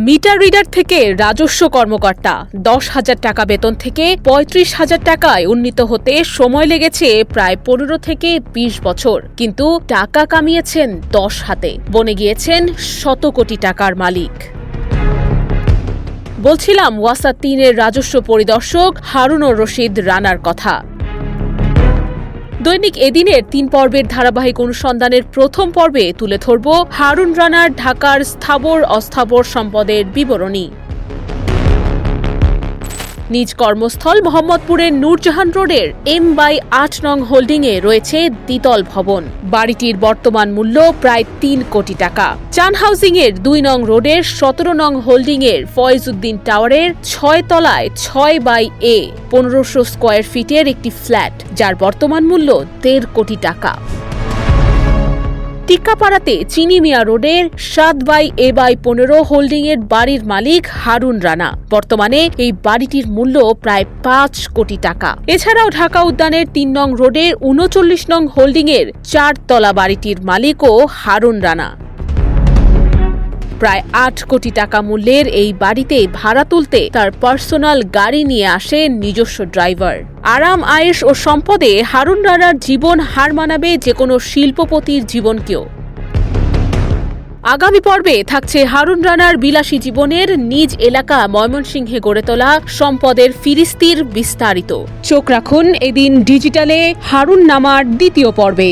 Meter reader থেকে রাজস্ব কর্মকর্তা 10,000 টাকা বেতন থেকে 35,000 টাকায় উন্নীত হতে সময় লেগেছে প্রায় 15 থেকে 20 বছর, কিন্তু টাকা কামিয়েছেন 10 হাতে, বনে গিয়েছেন শত কোটি টাকার মালিক। বলছিলাম ওয়াসা 3-এর রাজস্ব পরিদর্শক হারুনুর রশিদ রানার কথা। দৈনিক এদিনের 3 পর্বের ধারাবাহিক অনুসন্ধানের প্রথম পর্বে তুলে ধরব হারুন রানার ঢাকার স্থাবর অস্থাবর সম্পদের বিবরণী। নিজ কর্মস্থল মোহাম্মদপুরের নূরজাহান রোডের M/8 নং হোল্ডিংয়ে রয়েছে দ্বিতল ভবন। বাড়িটির বর্তমান মূল্য প্রায় 3 কোটি টাকা। চান হাউজিংয়ের 2 নং রোডের 17 নং হোল্ডিংয়ের ফয়েজউদ্দিন টাওয়ারের 6 তলায় 6/A 1500 স্কয়ার ফিটের একটি ফ্ল্যাট, যার বর্তমান মূল্য 1.5 কোটি টাকা। টিক্কাপাড়াতে চিনি মিয়া রোডের 7/A/15 হোল্ডিংয়ের বাড়ির মালিক হারুন রানা। বর্তমানে এই বাড়িটির মূল্য প্রায় 5 কোটি টাকা। এছাড়াও ঢাকা উদ্যানের 3 নং রোডের 39 নং হোল্ডিংয়ের 4 তলা বাড়িটির মালিকও হারুন রানা। প্রায় 8 কোটি টাকা মূল্যের এই বাড়িতে ভাড়া তুলতে তার পার্সোনাল গাড়ি নিয়ে আসে নিজস্ব ড্রাইভার। আরাম, আয়েশ ও সম্পদে হারুন রানার জীবন হার মানাবে যে কোনো শিল্পপতির জীবনকেও। আগামী পর্বে থাকছে হারুন রানার বিলাসী জীবনের নিজ এলাকা ময়মনসিংহে গড়ে তোলা সম্পদের ফিরিস্তির বিস্তারিত। চোখ রাখুন এদিন ডিজিটালে হারুন নামার দ্বিতীয় পর্বে।